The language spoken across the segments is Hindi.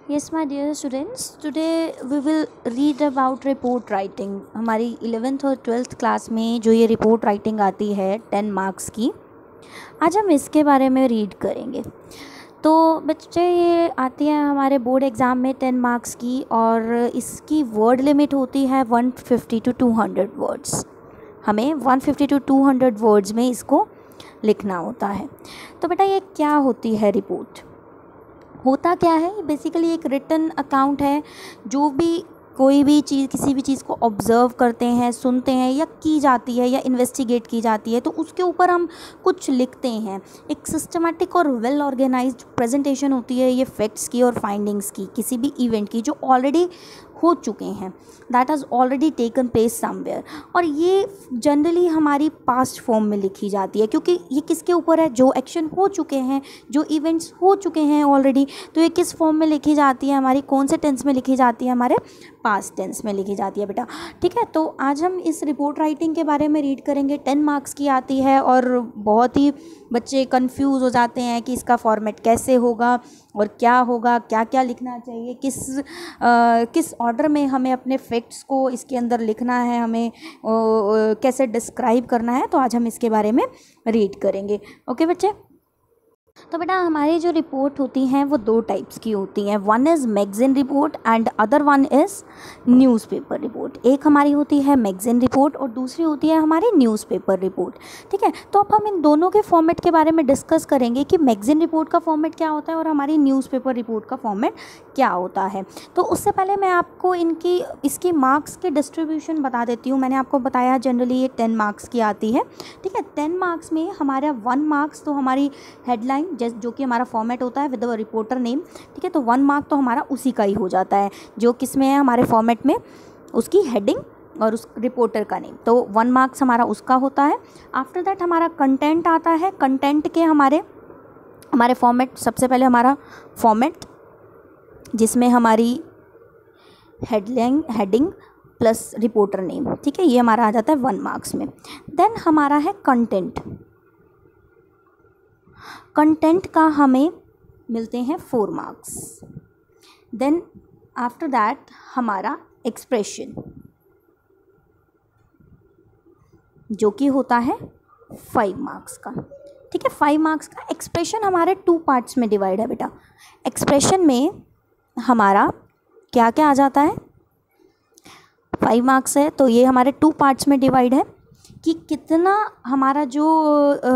Yes, my dear students, today we will read about report writing. हमारी 11th और 12th क्लास में जो ये रिपोर्ट राइटिंग आती है 10 मार्क्स की, आज हम इसके बारे में रीड करेंगे। तो बच्चे ये आती है हमारे बोर्ड एग्ज़ाम में 10 मार्क्स की, और इसकी वर्ड लिमिट होती है 150 to 200 वर्ड्स। हमें 150 to 200 वर्ड्स में इसको लिखना होता है। तो बेटा ये क्या होती है रिपोर्ट? होता क्या है? बेसिकली एक रिटन अकाउंट है। जो भी कोई भी चीज़, किसी भी चीज़ को ऑब्ज़र्व करते हैं, सुनते हैं, या की जाती है या इन्वेस्टिगेट की जाती है, तो उसके ऊपर हम कुछ लिखते हैं। एक सिस्टमेटिक और वेल ऑर्गेनाइज्ड प्रेजेंटेशन होती है ये फैक्ट्स की और फाइंडिंग्स की, किसी भी इवेंट की जो ऑलरेडी हो चुके हैं, that has already taken place somewhere. और ये जनरली हमारी पास्ट फॉर्म में लिखी जाती है, क्योंकि ये किसके ऊपर है? जो एक्शन हो चुके हैं, जो इवेंट्स हो चुके हैं ऑलरेडी। तो ये किस फॉर्म में लिखी जाती है? हमारी कौन से टेंस में लिखी जाती है? हमारे पास्ट टेंस में लिखी जाती है बेटा। ठीक है, तो आज हम इस रिपोर्ट राइटिंग के बारे में रीड करेंगे। 10 मार्क्स की आती है, और बहुत ही बच्चे कंफ्यूज हो जाते हैं कि इसका फॉर्मेट कैसे होगा और क्या होगा, क्या क्या लिखना चाहिए, किस ऑर्डर में हमें अपने फैक्ट्स को इसके अंदर लिखना है, हमें कैसे डिस्क्राइब करना है। तो आज हम इसके बारे में रीड करेंगे। ओके बच्चे, तो बेटा हमारी जो रिपोर्ट होती हैं वो दो टाइप्स की होती हैं। One is magazine report and other one is newspaper report. एक हमारी होती है मैगज़ीन रिपोर्ट और दूसरी होती है हमारी न्यूज़पेपर रिपोर्ट। ठीक है, तो अब हम इन दोनों के फॉर्मेट के बारे में डिस्कस करेंगे कि मैगज़ीन रिपोर्ट का फॉर्मेट क्या होता है और हमारी न्यूज़पेपर रिपोर्ट का फॉर्मेट क्या होता है। तो उससे पहले मैं आपको इसकी मार्क्स के डिस्ट्रीब्यूशन बता देती हूँ। मैंने आपको बताया जनरली ये 10 मार्क्स की आती है। ठीक है, 10 मार्क्स में हमारा 1 मार्क्स तो हमारी हेडलाइन, जो कि हमारा फॉर्मेट होता है विद द रिपोर्टर नेम। ठीक है, तो 1 मार्क तो हमारा उसी का ही हो जाता है, जो किस में है हमारे फॉर्मेट में, उसकी हेडिंग और उस रिपोर्टर का नेम। तो 1 मार्क्स हमारा उसका होता है। आफ्टर दैट हमारा कंटेंट आता है। कंटेंट के हमारे फॉर्मेट, सबसे पहले हमारा फॉर्मेट जिसमें हमारी हेडिंग प्लस रिपोर्टर नेम। ठीक है, ये हमारा आ जाता है 1 मार्क्स में। देन हमारा है कंटेंट। कंटेंट का हमें मिलते हैं 4 मार्क्स। देन आफ्टर दैट हमारा एक्सप्रेशन, जो कि होता है 5 मार्क्स का। ठीक है, 5 मार्क्स का एक्सप्रेशन हमारे 2 पार्ट्स में डिवाइड है बेटा। एक्सप्रेशन में हमारा क्या क्या आ जाता है? 5 मार्क्स है, तो ये हमारे 2 पार्ट्स में डिवाइड है कि कितना हमारा जो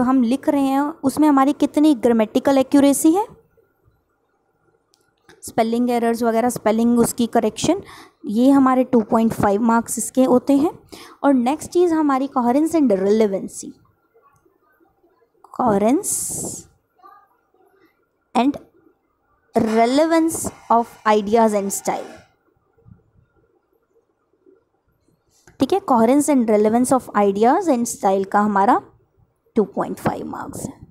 हम लिख रहे हैं उसमें हमारी कितनी ग्रामेटिकल एक्यूरेसी है, स्पेलिंग एरर्स वगैरह, स्पेलिंग उसकी करेक्शन, ये हमारे 2.5 मार्क्स इसके होते हैं। और नेक्स्ट चीज़ हमारी coherence and relevancy, coherence and relevance of ideas and style. ठीक है, coherence and relevance of ideas and style का हमारा 2.5 मार्क्स है।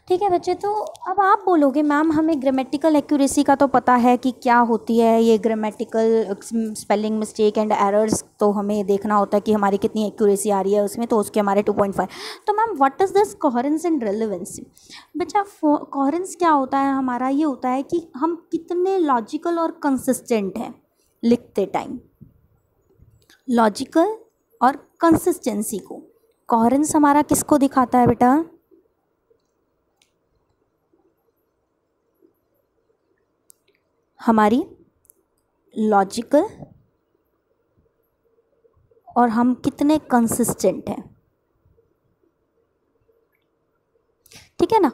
ठीक है बच्चे, तो अब आप बोलोगे मैम हमें ग्रामेटिकल एक्यूरेसी का तो पता है कि क्या होती है ये grammatical, spelling mistake and errors, तो हमें देखना होता है कि हमारी कितनी एक्यूरेसी आ रही है उसमें, तो उसके हमारे 2.5। तो ma'am what is this coherence and relevancy? बच्चा कोहेरेंस क्या होता है हमारा? ये होता है कि हम कितने लॉजिकल और कंसिस्टेंट हैं लिखते टाइम। लॉजिकल और कंसिस्टेंसी को कोहेरेंस हमारा किसको दिखाता है बेटा? हमारी लॉजिकल और हम कितने कंसिस्टेंट हैं। ठीक है ना,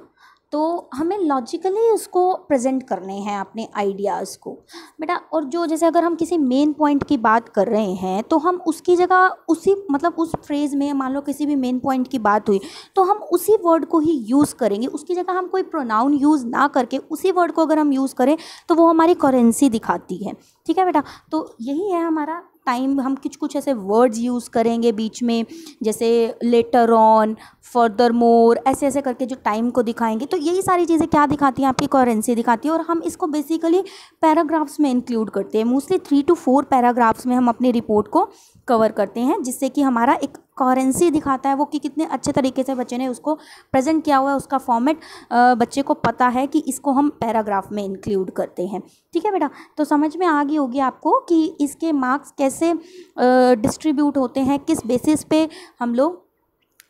तो हमें लॉजिकली उसको प्रेजेंट करने हैं अपने आइडियाज़ को बेटा। और जो जैसे अगर हम किसी मेन पॉइंट की बात कर रहे हैं तो हम उसकी जगह उसी, मतलब उस फ्रेज़ में मान लो किसी भी मेन पॉइंट की बात हुई तो हम उसी वर्ड को ही यूज़ करेंगे। उसकी जगह हम कोई प्रोनाउन यूज़ ना करके उसी वर्ड को अगर हम यूज़ करें तो वो हमारी कोहेरेंसी दिखाती है। ठीक है बेटा, तो यही है हमारा टाइम। हम कुछ ऐसे वर्ड्स यूज़ करेंगे बीच में, जैसे लेटर ऑन, फर्दर मोर, ऐसे ऐसे करके जो टाइम को दिखाएंगे। तो यही सारी चीज़ें क्या दिखाती हैं? आपकी कोहेरेंसी दिखाती है। और हम इसको बेसिकली पैराग्राफ्स में इंक्लूड करते हैं। मोस्टली 3 to 4 पैराग्राफ्स में हम अपनी रिपोर्ट को कवर करते हैं, जिससे कि हमारा एक कोहेरेंसी दिखाता है वो कि कितने अच्छे तरीके से बच्चे ने उसको प्रेजेंट किया हुआ है, उसका फॉर्मेट बच्चे को पता है कि इसको हम पैराग्राफ में इंक्लूड करते हैं। ठीक है बेटा, तो समझ में आ गई होगी आपको कि इसके मार्क्स कैसे डिस्ट्रीब्यूट होते हैं, किस बेसिस पे हम लोग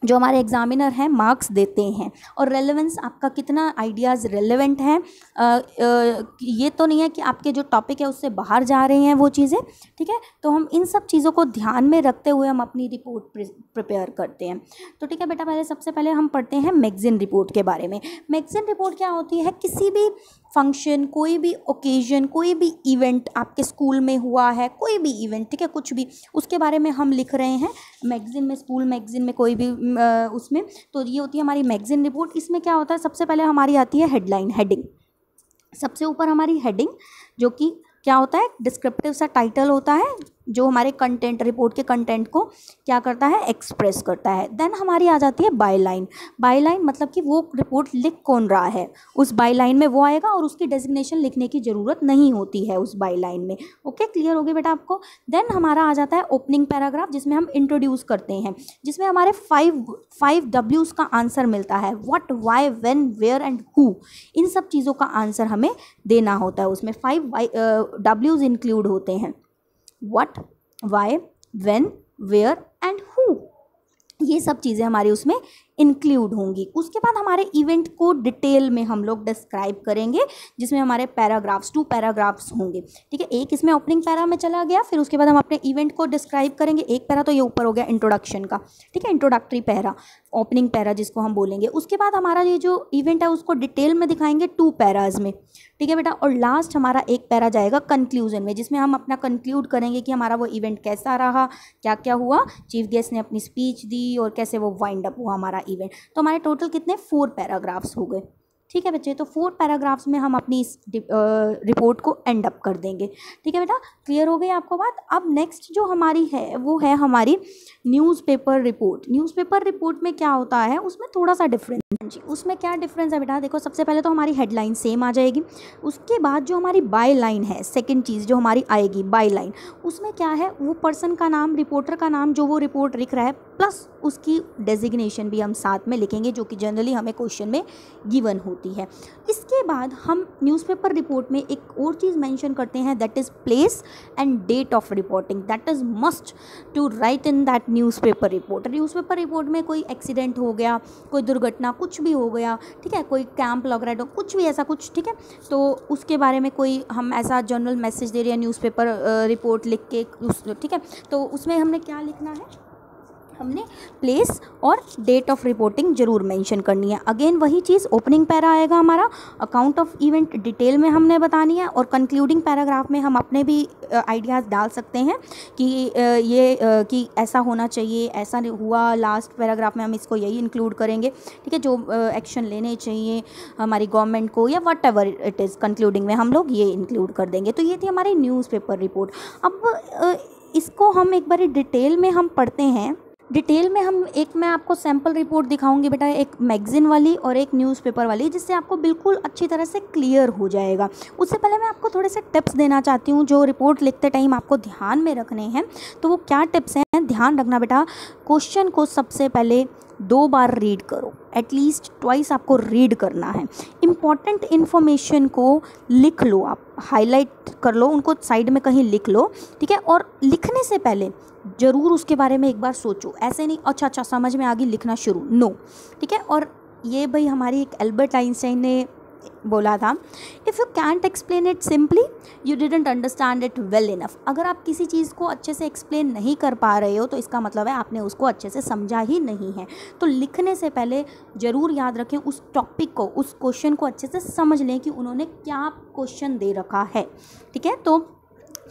जो हमारे एग्जामिनर हैं मार्क्स देते हैं, और रेलेवेंस आपका कितना आइडियाज़ रेलेवेंट हैं। ये तो नहीं है कि आपके जो टॉपिक है उससे बाहर जा रहे हैं वो चीज़ें। ठीक है, तो हम इन सब चीज़ों को ध्यान में रखते हुए हम अपनी रिपोर्ट प्रिपेयर करते हैं। तो ठीक है बेटा, पहले सबसे पहले हम पढ़ते हैं मैगज़ीन रिपोर्ट के बारे में। मैगज़ीन रिपोर्ट क्या होती है? किसी भी फंक्शन, कोई भी ओकेजन, कोई भी इवेंट आपके स्कूल में हुआ है, कोई भी इवेंट, ठीक है, कुछ भी, उसके बारे में हम लिख रहे हैं मैगज़ीन में, स्कूल मैगज़ीन में, कोई भी उसमें, तो ये होती है हमारी मैगज़ीन रिपोर्ट। इसमें क्या होता है? सबसे पहले हमारी आती है हेडलाइन, हेडिंग। सबसे ऊपर हमारी हेडिंग, जो कि क्या होता है? डिस्क्रिप्टिव सा टाइटल होता है जो हमारे कंटेंट, रिपोर्ट के कंटेंट को क्या करता है? एक्सप्रेस करता है। देन हमारी आ जाती है बायलाइन। बायलाइन मतलब कि वो रिपोर्ट लिख कौन रहा है, उस बायलाइन में वो आएगा और उसकी डेजिग्नेशन लिखने की ज़रूरत नहीं होती है उस बायलाइन में। ओके, क्लियर हो गई बेटा आपको? देन हमारा आ जाता है ओपनिंग पैराग्राफ, जिसमें हम इंट्रोड्यूस करते हैं, जिसमें हमारे फाइव डब्ल्यूज़ का आंसर मिलता है। What, why, when, where and who, इन सब चीज़ों का आंसर हमें देना होता है। उसमें 5 डब्ल्यूज़ इंक्लूड होते हैं। What, why, when, where and who, ये सब चीज़ें हमारी उसमें इंक्लूड होंगी। उसके बाद हमारे इवेंट को डिटेल में हम लोग डिस्क्राइब करेंगे, जिसमें हमारे पैराग्राफ्स, 2 पैराग्राफ्स होंगे। ठीक है, एक इसमें ओपनिंग पैरा में चला गया, फिर उसके बाद हम अपने इवेंट को डिस्क्राइब करेंगे। एक पैरा तो ये ऊपर हो गया इंट्रोडक्शन का, ठीक है, इंट्रोडक्टरी पैरा, ओपनिंग पैरा जिसको हम बोलेंगे। उसके बाद हमारा ये जो इवेंट है उसको डिटेल में दिखाएंगे 2 पैराज में। ठीक है बेटा, और लास्ट हमारा एक पैरा जाएगा कंक्लूजन में, जिसमें हम अपना कंक्लूड करेंगे कि हमारा वो इवेंट कैसा रहा, क्या क्या हुआ, चीफ गेस्ट ने अपनी स्पीच दी और कैसे वो वाइंड अप हुआ हमारा इवेंट। तो हमारे टोटल कितने? 4 पैराग्राफ्स हो गए। ठीक है बच्चे, तो 4 पैराग्राफ्स में हम अपनी इस रिपोर्ट को एंड अप कर देंगे। ठीक है बेटा, क्लियर हो गई आपको बात? अब नेक्स्ट जो हमारी है वो है हमारी न्यूज़पेपर रिपोर्ट। न्यूज़पेपर रिपोर्ट में क्या होता है? उसमें थोड़ा सा डिफरेंस जी। उसमें क्या डिफरेंस है बेटा? देखो, सबसे पहले तो हमारी हेडलाइन सेम आ जाएगी। उसके बाद जो हमारी बाय लाइन है, सेकंड चीज़ जो हमारी आएगी बाय लाइन, उसमें क्या है? वो पर्सन का नाम, रिपोर्टर का नाम जो वो रिपोर्ट लिख रहा है, प्लस उसकी डेजिग्नेशन भी हम साथ में लिखेंगे, जो कि जनरली हमें क्वेश्चन में गिवन होती है। इसके बाद हम न्यूज़पेपर रिपोर्ट में एक और चीज़ मेंशन करते हैं, that is place and date of reporting. That is must to write in that newspaper report. Newspaper report में कोई एक्सीडेंट हो गया, कोई दुर्घटना, कुछ भी हो गया, ठीक है, कोई कैंप लग रहा है तो कुछ भी ऐसा कुछ, ठीक है, तो उसके बारे में कोई हम ऐसा जनरल मैसेज दे रहे हैं न्यूज़पेपर रिपोर्ट लिख के ठीक है, तो उसमें हमने क्या लिखना है? हमने प्लेस और डेट ऑफ रिपोर्टिंग जरूर मेंशन करनी है। अगेन वही चीज़, ओपनिंग पैरा आएगा हमारा, अकाउंट ऑफ इवेंट डिटेल में हमने बतानी है, और कंक्लूडिंग पैराग्राफ में हम अपने भी आइडियाज़ डाल सकते हैं कि कि ऐसा होना चाहिए, ऐसा हुआ, लास्ट पैराग्राफ में हम इसको यही इंक्लूड करेंगे। ठीक है, जो एक्शन लेने चाहिए हमारी गवर्नमेंट को या what ever it is, concluding में हम लोग ये इंक्लूड कर देंगे। तो ये थी हमारी न्यूज़पेपर रिपोर्ट। अब इसको हम एक बार डिटेल में हम पढ़ते हैं। डिटेल में हम मैं आपको सैम्पल रिपोर्ट दिखाऊंगी बेटा, एक मैगज़ीन वाली और एक न्यूज़पेपर वाली, जिससे आपको बिल्कुल अच्छी तरह से क्लियर हो जाएगा। उससे पहले मैं आपको थोड़े से टिप्स देना चाहती हूँ जो रिपोर्ट लिखते टाइम आपको ध्यान में रखने हैं। तो वो क्या टिप्स हैं? ध्यान रखना बेटा, क्वेश्चन को सबसे पहले 2 बार रीड करो, एटलीस्ट ट्वाइस आपको रीड करना है। इम्पॉर्टेंट इन्फॉर्मेशन को लिख लो, आप हाईलाइट कर लो, उनको साइड में कहीं लिख लो। ठीक है, और लिखने से पहले ज़रूर उसके बारे में एक बार सोचो, ऐसे नहीं अच्छा समझ में आ गई लिखना शुरू, नो। ठीक है, और ये भाई हमारी एक एल्बर्ट आइंस्टाइन ने बोला था, if you can't explain it simply you didn't understand it well enough. अगर आप किसी चीज़ को अच्छे से एक्सप्लेन नहीं कर पा रहे हो तो इसका मतलब है आपने उसको अच्छे से समझा ही नहीं है। तो लिखने से पहले ज़रूर याद रखें उस टॉपिक को, उस क्वेश्चन को अच्छे से समझ लें कि उन्होंने क्या क्वेश्चन दे रखा है। ठीक है, तो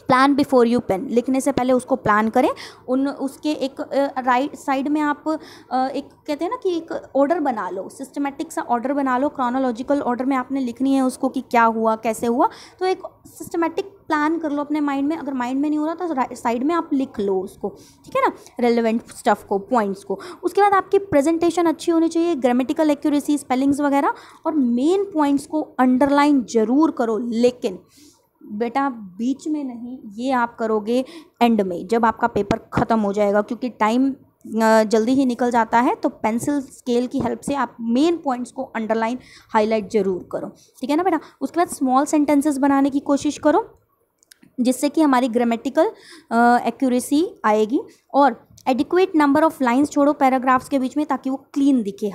प्लान बिफोर यू पेन, लिखने से पहले उसको प्लान करें। उसके एक राइट साइड में आप एक कहते हैं ना कि एक ऑर्डर बना लो, सिस्टमेटिक सा ऑर्डर बना लो, क्रोनोलॉजिकल ऑर्डर में आपने लिखनी है उसको कि क्या हुआ, कैसे हुआ। तो एक सिस्टमेटिक प्लान कर लो अपने माइंड में। अगर माइंड में नहीं हो रहा तो साइड में आप लिख लो उसको, ठीक है ना, रेलेवेंट स्टफ को, पॉइंट्स को। उसके बाद आपकी प्रेजेंटेशन अच्छी होनी चाहिए, ग्रामेटिकल एक्यूरेसी, स्पेलिंग्स वगैरह, और मेन पॉइंट्स को अंडरलाइन ज़रूर करो, लेकिन बेटा बीच में नहीं, ये आप करोगे एंड में, जब आपका पेपर ख़त्म हो जाएगा, क्योंकि टाइम जल्दी ही निकल जाता है, तो पेंसिल स्केल की हेल्प से आप मेन पॉइंट्स को अंडरलाइन हाईलाइट ज़रूर करो, ठीक है ना बेटा। उसके बाद स्मॉल सेंटेंसेस बनाने की कोशिश करो जिससे कि हमारी ग्रामेटिकल एक्यूरेसी आएगी, और एडिक्वेट नंबर ऑफ लाइंस छोड़ो पैराग्राफ्स के बीच में ताकि वो क्लीन दिखे,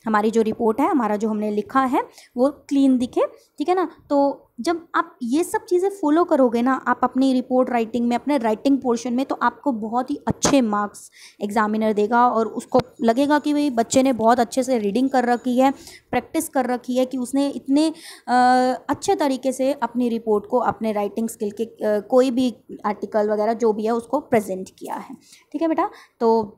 हमारी जो रिपोर्ट है, हमारा जो हमने लिखा है वो क्लीन दिखे, ठीक है ना। तो जब आप ये सब चीज़ें फॉलो करोगे ना आप अपनी रिपोर्ट राइटिंग में, अपने राइटिंग पोर्शन में, तो आपको बहुत ही अच्छे मार्क्स एग्जामिनर देगा, और उसको लगेगा कि भाई बच्चे ने बहुत अच्छे से रीडिंग कर रखी है, प्रैक्टिस कर रखी है, कि उसने इतने अच्छे तरीके से अपनी रिपोर्ट को, अपने राइटिंग स्किल के कोई भी आर्टिकल वगैरह जो भी है उसको प्रेजेंट किया है, ठीक है बेटा। तो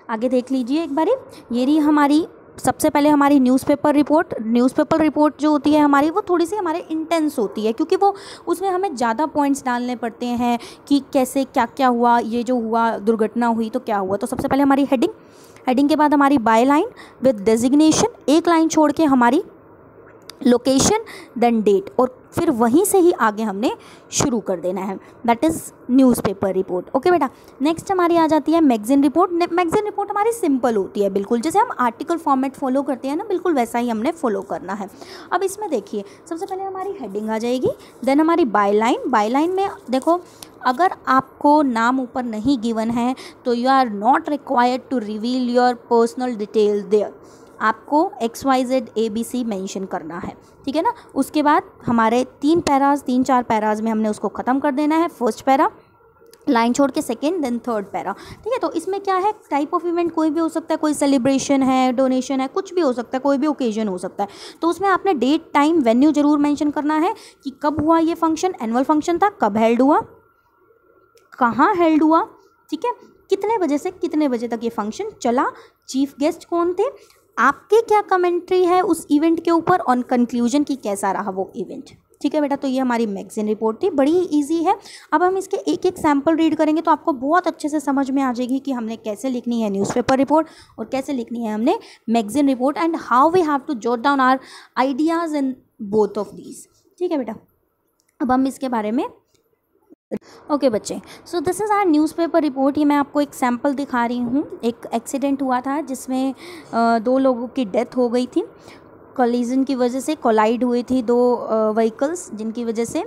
आगे देख लीजिए एक बारी, ये रही हमारी सबसे पहले हमारी न्यूज़पेपर रिपोर्ट जो होती है हमारी, वो थोड़ी सी हमारे इंटेंस होती है, क्योंकि वो उसमें हमें ज़्यादा पॉइंट्स डालने पड़ते हैं कि कैसे क्या क्या हुआ, ये जो हुआ दुर्घटना हुई तो क्या हुआ। तो सबसे पहले हमारी हेडिंग के बाद हमारी बाय लाइन विद डेजिग्नेशन, एक लाइन छोड़ के हमारी लोकेशन, देन डेट, और फिर वहीं से ही आगे हमने शुरू कर देना है, that is newspaper report. Okay बेटा। नेक्स्ट हमारी आ जाती है मैगज़ीन रिपोर्ट। मैगज़ीन रिपोर्ट हमारी सिंपल होती है, बिल्कुल जैसे हम आर्टिकल फॉर्मेट फॉलो करते हैं ना, बिल्कुल वैसा ही हमने फॉलो करना है। अब इसमें देखिए सबसे पहले हमारी हेडिंग आ जाएगी, देन हमारी बाय लाइन में देखो, अगर आपको नाम ऊपर नहीं गिवन है तो you are not required to reveal your personal detail there, आपको XYZ ABC मेंशन करना है, ठीक है ना। उसके बाद हमारे 3-4 पैराज में हमने उसको ख़त्म कर देना है। फर्स्ट पैरा लाइन छोड़ के सेकेंड, देन थर्ड पैरा, ठीक है। तो इसमें क्या है, टाइप ऑफ इवेंट कोई भी हो सकता है, कोई सेलिब्रेशन है, डोनेशन है, कुछ भी हो सकता है, कोई भी ओकेजन हो सकता है। तो उसमें आपने डेट, टाइम, वेन्यू जरूर मेंशन करना है कि कब हुआ ये फंक्शन, एनुअल फंक्शन था, कब हेल्ड हुआ, कहाँ हेल्ड हुआ, ठीक है, कितने बजे से कितने बजे तक ये फंक्शन चला, चीफ गेस्ट कौन थे, आपके क्या कमेंट्री है उस इवेंट के ऊपर, ऑन कंक्लूजन की कैसा रहा वो इवेंट, ठीक है बेटा। तो ये हमारी मैगज़ीन रिपोर्ट थी, बड़ी इजी है। अब हम इसके एक एक सैम्पल रीड करेंगे तो आपको बहुत अच्छे से समझ में आ जाएगी कि हमने कैसे लिखनी है न्यूज़पेपर रिपोर्ट और कैसे लिखनी है हमने magazine report, and how we have to jot down our ideas in both of these, ठीक है बेटा। अब हम इसके बारे में ओके बच्चे, so this is our newspaper report. ये मैं आपको एक सैम्पल दिखा रही हूँ। एक एक्सीडेंट हुआ था जिसमें 2 लोगों की डेथ हो गई थी, कोलिजन की वजह से, कोलाइड हुई थी 2 व्हीकल्स जिनकी वजह से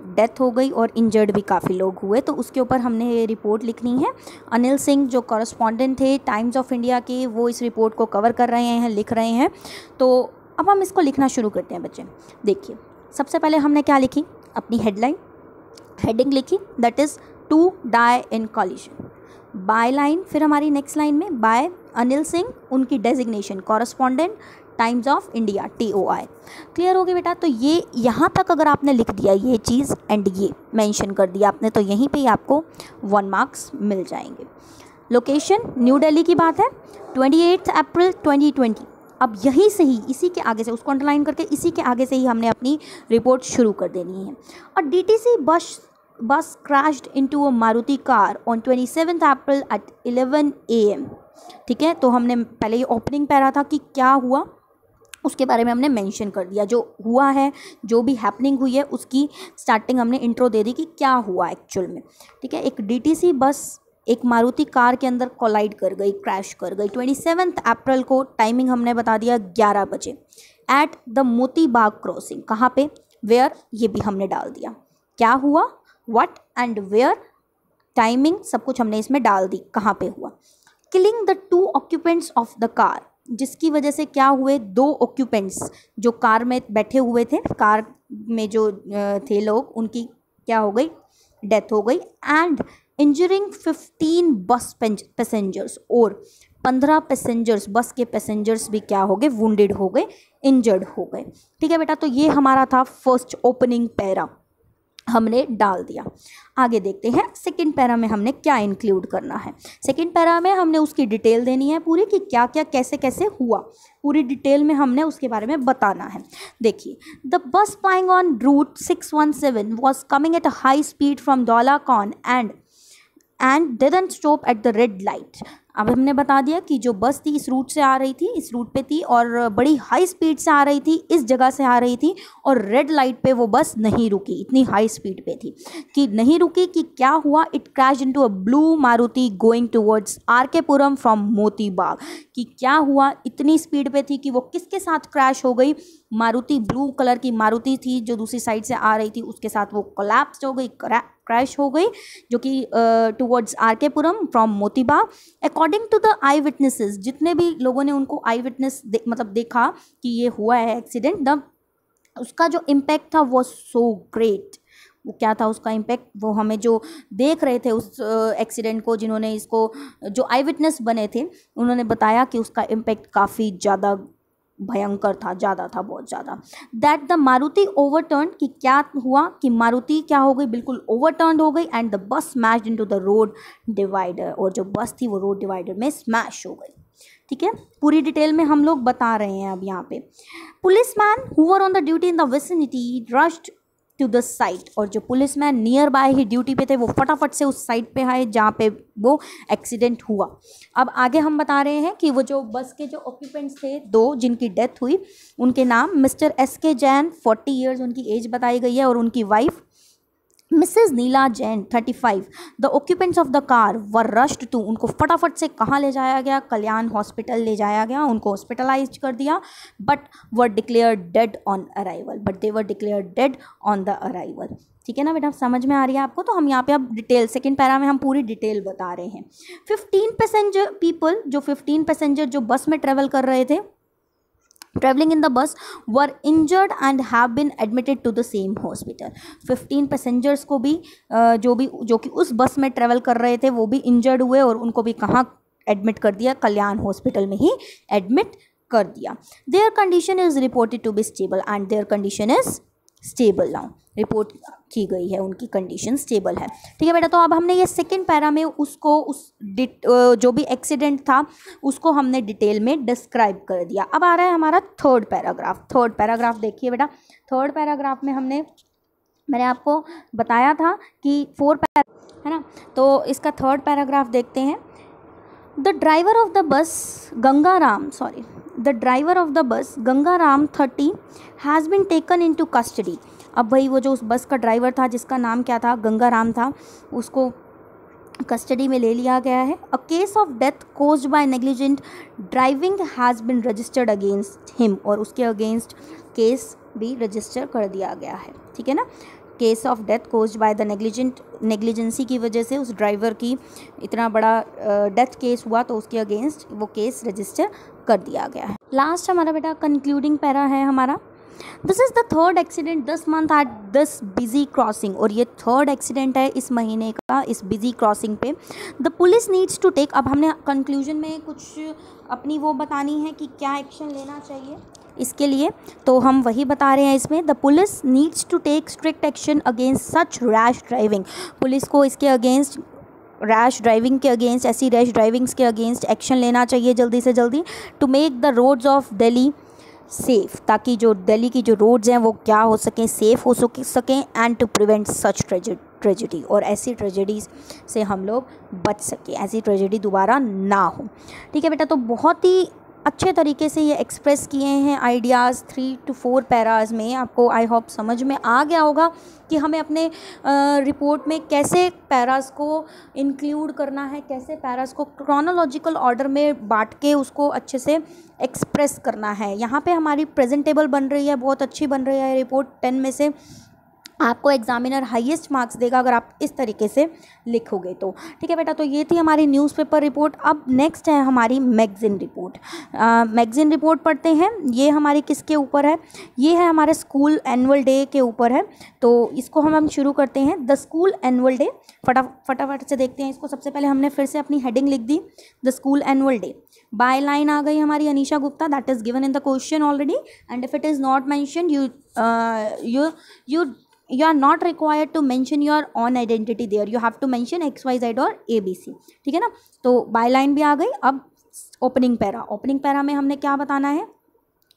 डेथ हो गई, और इंजर्ड भी काफ़ी लोग हुए। तो उसके ऊपर हमने ये रिपोर्ट लिखनी है। अनिल सिंह जो कॉरेस्पॉन्डेंट थे टाइम्स ऑफ इंडिया के, वो इस रिपोर्ट को कवर कर रहे हैं, लिख रहे हैं। तो अब हम इसको लिखना शुरू करते हैं बच्चे। देखिए सबसे पहले हमने क्या लिखी, अपनी हेडिंग लिखी, that is 2 die in collision. By line, फिर हमारी नेक्स्ट लाइन में बाय अनिल सिंह, उनकी designation correspondent Times of India TOI। Clear हो गया बेटा। तो ये यहाँ तक अगर आपने लिख दिया ये चीज़ एंड ये मेंशन कर दिया आपने, तो यहीं पे ही आपको 1 मार्क्स मिल जाएंगे। लोकेशन न्यू दिल्ली की बात है, 28 अप्रैल 2020। अब यहीं से ही, इसी के आगे से, उसको अंडरलाइन करके इसी के आगे से ही हमने अपनी रिपोर्ट शुरू कर देनी है। और DTC बस crashed into a Maruti car on 27th April at 11 AM, ठीक है। तो हमने पहले ये ओपनिंग पैरा था कि क्या हुआ, उसके बारे में हमने मेंशन कर दिया, जो हुआ है, जो भी हैपनिंग हुई है उसकी स्टार्टिंग हमने इंट्रो दे दी कि क्या हुआ एक्चुअल में, ठीक है। एक DTC बस एक मारुति कार के अंदर कोलाइड कर गई, क्रैश कर गई 27 अप्रैल को। टाइमिंग हमने बता दिया 11 बजे, at the Moti Bagh crossing. कहाँ पे, वेयर, ये भी हमने डाल दिया, क्या हुआ, व्हाट एंड वेयर, टाइमिंग, सब कुछ हमने इसमें डाल दी, कहाँ पे हुआ। Killing the 2 occupants of the car, जिसकी वजह से क्या हुए, 2 ऑक्यूपेंट्स जो कार में बैठे हुए थे, कार में जो थे लोग, उनकी क्या हो गई, डेथ हो गई। एंड इंजरिंग 15 बस पैसेंजर्स, और 15 पैसेंजर्स, बस के पैसेंजर्स भी क्या हो गए, वुंडेड हो गए, इंजर्ड हो गए, ठीक है बेटा। तो ये हमारा था फर्स्ट ओपनिंग पैरा, हमने डाल दिया। आगे देखते हैं सेकंड पैरा में हमने क्या इंक्लूड करना है। सेकंड पैरा में हमने उसकी डिटेल देनी है पूरी, कि क्या क्या कैसे कैसे हुआ, पूरी डिटेल में हमने उसके बारे में बताना है। देखिए, the bus plying on route 617 was coming at a high speed from Dhaula Kuan and didn't stop at the red light. अब हमने बता दिया कि जो बस थी इस रूट से आ रही थी, इस रूट पे थी और बड़ी हाई स्पीड से आ रही थी, इस जगह से आ रही थी और रेड लाइट पे वो बस नहीं रुकी, इतनी हाई स्पीड पे थी कि नहीं रुकी। कि क्या हुआ, it crash into a blue Maruti going towards RK. Puram from Moti Bagh. कि क्या हुआ, इतनी स्पीड पे थी कि वो किसके साथ क्रैश हो गई, मारुति, ब्लू कलर की मारुति थी जो दूसरी साइड से आ रही थी, उसके साथ वो कोलैप्स हो गई, क्रैश हो गई, जो कि towards RK. Puram from Moti Bagh. According to the eyewitnesses, जितने भी लोगों ने उनको आई विटनेस मतलब देखा कि ये हुआ है एक्सीडेंट, द उसका जो इम्पैक्ट था वो सो ग्रेट। वो क्या था उसका इम्पैक्ट, वो हमें जो देख रहे थे उस एक्सीडेंट को, जिन्होंने इसको जो आई विटनेस बने थे उन्होंने बताया कि उसका इम्पैक्ट काफ़ी ज़्यादा भयंकर था, ज़्यादा था, बहुत ज़्यादा। दैट द मारुति ओवरटर्न, कि क्या हुआ कि मारुति क्या हो गई, बिल्कुल ओवरटर्न हो गई and the bus smashed into the road divider, और जो बस थी वो रोड डिवाइडर में स्मैश हो गई। ठीक है, पूरी डिटेल में हम लोग बता रहे हैं अब यहाँ पे। Policeman who were on the duty in the vicinity rushed to the site, और जो पुलिसमैन नियर बाय ही ड्यूटी पे थे वो फटाफट से उस साइट पे आए जहाँ पे वो एक्सीडेंट हुआ। अब आगे हम बता रहे हैं कि वो जो बस के जो ऑक्यूपेंट्स थे, दो जिनकी डेथ हुई, उनके नाम मिस्टर एस.के. जैन 40 ईयर्स उनकी एज बताई गई है, और उनकी wife Mrs Neela Jain 35। The occupants of the car were rushed to, उनको फटाफट से कहाँ ले जाया गया, कल्याण हॉस्पिटल ले जाया गया, उनको हॉस्पिटलाइज कर दिया, but were declare dead on arrival, but they were declare dead on the arrival. ठीक है ना बेटा, समझ में आ रही है आपको। तो हम यहाँ पे अब डिटेल, सेकंड पैरा में हम पूरी डिटेल बता रहे हैं। 15 पैसेंजर जो बस में ट्रेवल कर रहे थे, traveling in the bus were injured and have been admitted to the same hospital। 15 passengers को भी जो कि उस बस में ट्रेवल कर रहे थे वो भी इंजर्ड हुए, और उनको भी कहाँ एडमिट कर दिया, कल्याण हॉस्पिटल में ही एडमिट कर दिया। Their condition is reported to be stable and their condition is stable now, report की गई है उनकी कंडीशन स्टेबल है। ठीक है बेटा, तो अब हमने ये सेकंड पैरा में उसको जो भी एक्सीडेंट था उसको हमने डिटेल में डिस्क्राइब कर दिया। अब आ रहा है हमारा थर्ड पैराग्राफ। थर्ड पैराग्राफ देखिए बेटा, थर्ड पैराग्राफ में मैंने आपको बताया था कि 4 है ना, तो इसका थर्ड पैराग्राफ देखते हैं। The driver of the bus Gangaram 30 has been taken into custody. अब भाई वो जो उस बस का ड्राइवर था जिसका नाम क्या था, गंगाराम था, उसको कस्टडी में ले लिया गया है। A case of death caused by negligent driving has been registered against him, और उसके अगेंस्ट केस भी रजिस्टर कर दिया गया है। ठीक है ना, case of death caused by the negligence की वजह से उस ड्राइवर की इतना बड़ा डेथ केस हुआ, तो उसके अगेंस्ट वो केस रजिस्टर कर दिया गया है। लास्ट हमारा बेटा कंक्लूडिंग पैरा है हमारा। This is the third accident this month at this busy crossing, और ये थर्ड एक्सीडेंट है इस महीने का इस बिजी क्रॉसिंग पे। The police needs to take, अब हमने कंक्लूजन में कुछ अपनी वो बतानी है कि क्या एक्शन लेना चाहिए इसके लिए, तो हम वही बता रहे हैं इसमें। The police needs to take strict action against such rash driving, police को इसके अगेंस्ट रैश ड्राइविंग के अगेंस्ट, ऐसी रैश ड्राइविंग्स के अगेंस्ट एक्शन लेना चाहिए जल्दी से जल्दी। To make the roads of Delhi safe, ताकि जो दिल्ली की जो रोड्स हैं वो क्या हो सकें, सेफ़ हो सकें, and to prevent such tragedy, और ऐसी ट्रेजेडीज़ से हम लोग बच सकें, ऐसी ट्रेजेडी दोबारा ना हो। ठीक है बेटा, तो बहुत ही अच्छे तरीके से ये एक्सप्रेस किए हैं आइडियाज़ 3 to 4 पैराज में। आपको आई होप समझ में आ गया होगा कि हमें अपने रिपोर्ट में कैसे पैराज को इंक्लूड करना है, कैसे पैराज को क्रोनोलॉजिकल ऑर्डर में बांट के उसको अच्छे से एक्सप्रेस करना है। यहाँ पे हमारी प्रेजेंटेबल बन रही है, बहुत अच्छी बन रही है रिपोर्ट। 10 में से आपको एग्जामिनर हाईएस्ट मार्क्स देगा अगर आप इस तरीके से लिखोगे तो। ठीक है बेटा, तो ये थी हमारी न्यूज़पेपर रिपोर्ट। अब नेक्स्ट है हमारी मैगज़ीन रिपोर्ट। मैगज़ीन रिपोर्ट पढ़ते हैं। ये हमारी किसके ऊपर है, ये है हमारे स्कूल एनुअल डे के ऊपर है। तो इसको हम शुरू करते हैं, द स्कूल एनुअल डे। फटाफट से देखते हैं इसको। सबसे पहले हमने फिर से अपनी हेडिंग लिख दी, the school annual day. Byline आ गई हमारी Anisha Gupta, that is given in the question already, and if it is not mention you are not required to mention your own identity there, you have to mention XYZ और ABC। ठीक है ना, तो बाय लाइन भी आ गई। अब ओपनिंग पैरा में हमने क्या बताना है,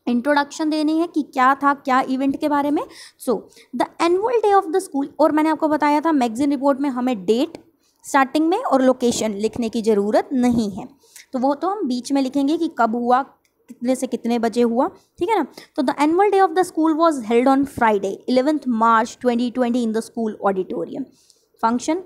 इंट्रोडक्शन देनी है कि क्या था, क्या इवेंट के बारे में। So the annual day of the school, और मैंने आपको बताया था मैगजीन रिपोर्ट में हमें डेट, स्टार्टिंग में और लोकेशन लिखने की ज़रूरत नहीं है, तो वो तो हम बीच में लिखेंगे कि कब हुआ, कितने से कितने बजे हुआ, ठीक है ना। तो the annual day of the school was held on Friday 11 March 2020 in the school auditorium. Function,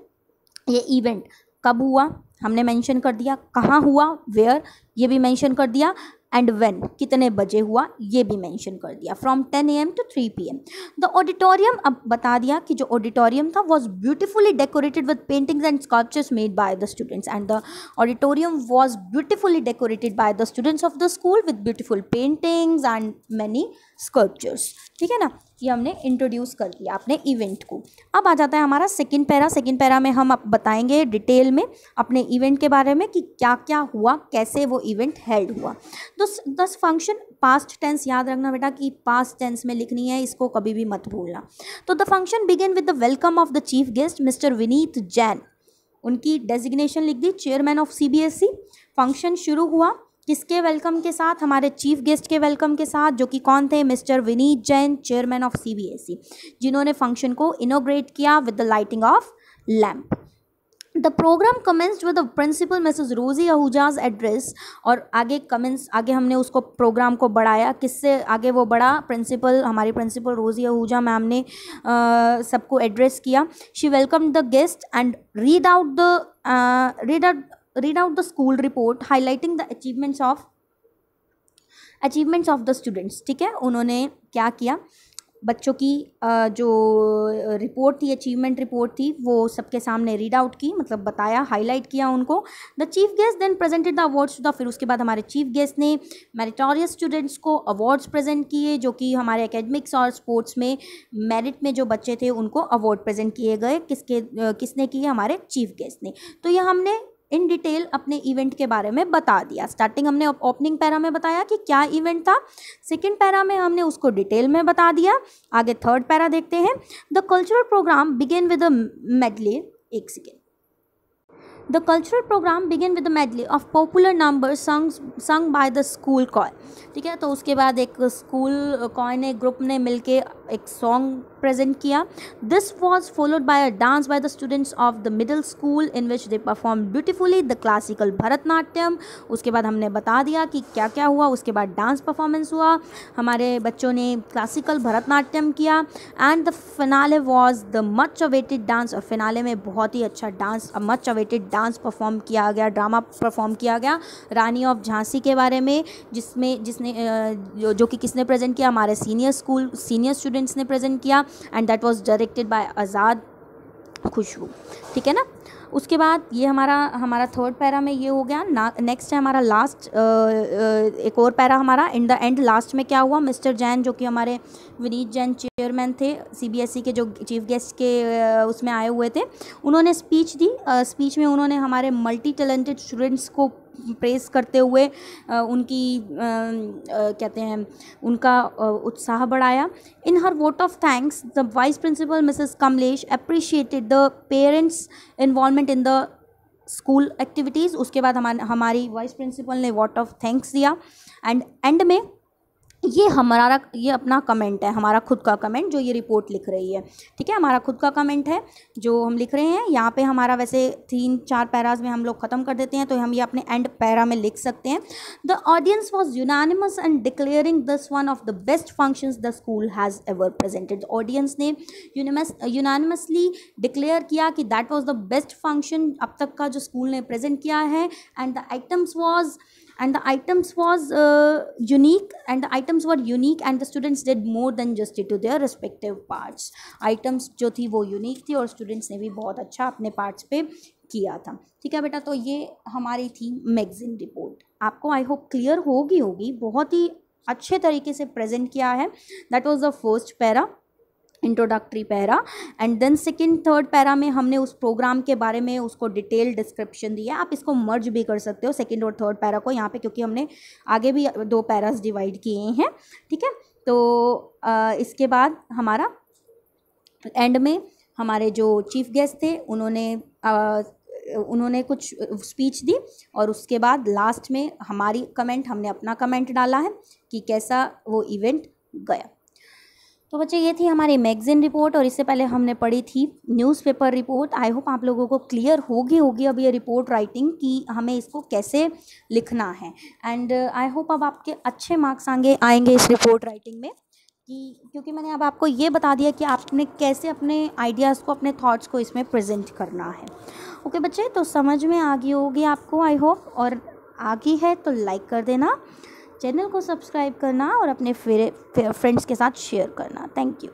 ये इवेंट कब हुआ हमने मेंशन कर दिया, कहाँ हुआ वेयर ये भी मेंशन कर दिया, एंड व्हेन कितने बजे हुआ ये भी मेंशन कर दिया, from 10 AM to 3 PM। The auditorium, अब बता दिया कि जो ऑडिटोरियम था was beautifully decorated with paintings and sculptures made by the students, and the auditorium was beautifully decorated by the students of the school with beautiful paintings and many sculptures, ठीक है ना। ये हमने इंट्रोड्यूस कर दिया अपने इवेंट को। अब आ जाता है हमारा सेकंड पैरा। सेकंड पैरा में हम अब बताएंगे डिटेल में अपने इवेंट के बारे में कि क्या क्या हुआ, कैसे वो इवेंट हेल्ड हुआ। तो दस फंक्शन, पास्ट टेंस याद रखना बेटा कि पास्ट टेंस में लिखनी है, इसको कभी भी मत भूलना। तो the function begin with the welcome of the chief guest mister Vineet Jain, उनकी डेजिग्नेशन लिख दी चेयरमैन ऑफ CBSE। फंक्शन शुरू हुआ किसके वेलकम के साथ, हमारे चीफ गेस्ट के वेलकम के साथ, जो कि कौन थे, Mr Vineet Jain, chairman of CBSE, जिन्होंने फंक्शन को इनोग्रेट किया with the lighting of lamp. The programme commenced with the principal Mrs Rosy Ahuja's address, और आगे हमने उसको प्रोग्राम को बढ़ाया, किससे आगे वो बढ़ा, प्रिंसिपल, हमारी प्रिंसिपल रोजी आहूजा मैम ने सबको एड्रेस किया। She welcome the guest and read out the school report highlighting the achievements of the students, ठीक है। उन्होंने क्या किया, बच्चों की जो रिपोर्ट थी, अचीवमेंट रिपोर्ट थी, वो सबके सामने रीड आउट की, मतलब बताया, हाईलाइट किया उनको। The chief guest then presented the awards to the, फिर उसके बाद हमारे चीफ गेस्ट ने मेरिटोरियस स्टूडेंट्स को अवार्ड्स प्रेजेंट किए, जो कि हमारे एकेडमिक्स और स्पोर्ट्स में मेरिट में जो बच्चे थे उनको अवार्ड प्रेजेंट किए गए। किसने किए, हमारे चीफ गेस्ट ने। तो ये हमने इन डिटेल अपने इवेंट के बारे में बता दिया। स्टार्टिंग हमने ओपनिंग पैरा में बताया कि क्या इवेंट था, सेकंड पैरा में हमने उसको डिटेल में बता दिया। आगे थर्ड पैरा देखते हैं। The cultural programme begin with a medley, एक second. The cultural program began with a medley of popular numbers sung by the school choir, ठीक है। तो उसके बाद एक स्कूल कॉय ने, ग्रुप ने मिलके एक सॉन्ग प्रेजेंट किया। This was followed by a dance by the students of the middle school in which they perform beautifully the classical Bharatanatyam. उसके बाद हमने बता दिया कि क्या क्या हुआ। उसके बाद डांस परफॉर्मेंस हुआ, हमारे बच्चों ने क्लासिकल भरतनाट्यम किया। And the finale was the much awaited dance, और फिनाले में बहुत ही अच्छा dance, much awaited dance perform किया गया, ड्रामा परफॉर्म किया गया रानी ऑफ झांसी के बारे में, जिसने जो कि किसने प्रेजेंट किया, हमारे सीनियर स्टूडेंट्स ने प्रेजेंट किया, and that was directed by Azad Khushbu, ठीक है ना। उसके बाद ये हमारा थर्ड पैरा में ये हो गया। नेक्स्ट है हमारा लास्ट, एक और पैरा हमारा इन द एंड। लास्ट में क्या हुआ, मिस्टर जैन, जो कि हमारे विनीत जैन चेयरमैन थे CBSE के, जो चीफ गेस्ट के उसमें आए हुए थे, उन्होंने स्पीच दी। स्पीच में उन्होंने हमारे मल्टी टैलेंटेड स्टूडेंट्स को प्रेस करते हुए उनकी कहते हैं उनका उत्साह बढ़ाया। In her vote of thanks the vice principal Mrs Kamlesh appreciated the parents involvement in the school activities. उसके बाद हमारी वाइस प्रिंसिपल ने वोट ऑफ थैंक्स दिया। एंड एंड में ये अपना कमेंट है, हमारा खुद का कमेंट जो ये रिपोर्ट लिख रही है, ठीक है। हमारा खुद का कमेंट है जो हम लिख रहे हैं यहाँ पे। हमारा वैसे 3-4 पैराज में हम लोग ख़त्म कर देते हैं, तो हम ये अपने एंड पैरा में लिख सकते हैं। The audience was unanimous and declaring this one of the best functions the school has ever presented. Audience ने यूनानिमसली डिक्लेयर किया कि that was the best function अब तक का जो स्कूल ने प्रेजेंट किया है। And the items were unique and the students did more than justice to their respective parts. Items जो थी वो यूनिक थी और स्टूडेंट्स ने भी बहुत अच्छा अपने पार्ट्स पे किया था, ठीक है बेटा। तो ये हमारी थी मैगजीन रिपोर्ट। आपको आई होप क्लियर होगी, बहुत ही अच्छे तरीके से प्रेजेंट किया है। That was the first para, introductory para. And then second third para में हमने उस प्रोग्राम के बारे में उसको डिटेल डिस्क्रिप्शन दिया। आप इसको मर्ज भी कर सकते हो सेकंड और थर्ड पैरा को यहाँ पे, क्योंकि हमने आगे भी 2 पैरास डिवाइड किए हैं, ठीक है। तो इसके बाद हमारा एंड में हमारे जो चीफ गेस्ट थे उन्होंने कुछ स्पीच दी, और उसके बाद लास्ट में हमने अपना कमेंट डाला है कि कैसा वो इवेंट गया। तो बच्चे ये थी हमारी मैगज़ीन रिपोर्ट और इससे पहले हमने पढ़ी थी न्यूज़पेपर रिपोर्ट। आई होप आप लोगों को क्लियर होगी अब ये रिपोर्ट राइटिंग कि हमें इसको कैसे लिखना है। एंड आई होप अब आपके अच्छे मार्क्स आएंगे इस रिपोर्ट राइटिंग में, कि क्योंकि मैंने अब आपको ये बता दिया कि आपने कैसे अपने आइडियाज़ को, अपने थॉट्स को इसमें प्रेजेंट करना है। ओके बच्चे, तो समझ में आ गई होगी आपको आई होप, और आ गई है तो लाइक कर देना, चैनल को सब्सक्राइब करना और अपने फ्रेंड्स के साथ शेयर करना। Thank you.